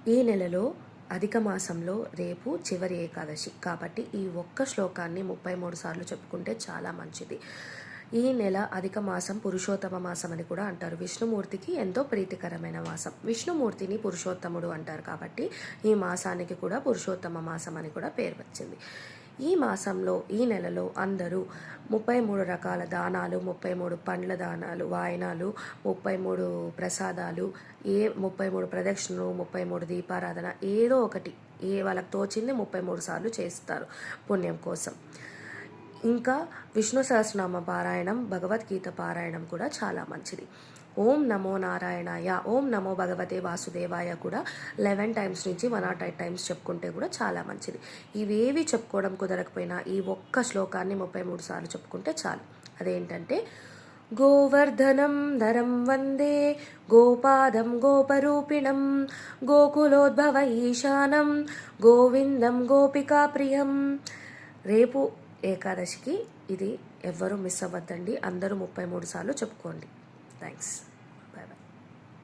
ఈ నెలలో అధిక మాసంలో రేపు చివరి ఏకాదశి కాబట్టి ఈ ఒక్క శ్లోకాన్ని 33 సార్లు చెప్పుకుంటే చాలా మంచిది. ఈ నెల అధిక మాసం పురుషోత్తమ మాసం అని కూడా అంటారు. విష్ణుమూర్తికి ఎంతో ప్రీతికరమైన మాసం. విష్ణుమూర్తిని పురుషోత్తముడు అంటారు కాబట్టి ఈ మాసానికి కూడా పురుషోత్తమ మాసం అని కూడా పేరు వచ్చింది. ఈ మాసంలో ఈ నెలలో అందరూ 33 రకాల దానాలు, 33 పండ్ల దానాలు, వాయనాలు, 33 ప్రసాదాలు, 33 ప్రదక్షిణలు, 33 దీపారాధన ఏదో ఒకటి వాళ్ళకి తోచింది 33 సార్లు చేస్తారు పుణ్యం కోసం. ఇంకా విష్ణు సహస్రనామ పారాయణం, భగవద్గీత పారాయణం కూడా చాలా మంచిది. ఓం నమో నారాయణాయ, ఓం నమో భగవతే వాసుదేవాయ కూడా 11 టైమ్స్ నుంచి 108 టైమ్స్ చెప్పుకుంటే కూడా చాలా మంచిది. ఇవేవి చెప్పుకోవడం కుదరకపోయినా ఈ ఒక్క శ్లోకాన్ని 33 సార్లు చెప్పుకుంటే చాలు. అదేంటంటే గోవర్ధనం ధరం వందే గోపాదం గోపరూపిణం గోకులోద్భవ ఈశానం గోవిందం గోపికా ప్రియం. రేపు ఏకాదశికి ఇది ఎవ్వరూ మిస్ అవ్వద్దండి. అందరూ 33 సార్లు చెప్పుకోండి. థ్యాంక్స్.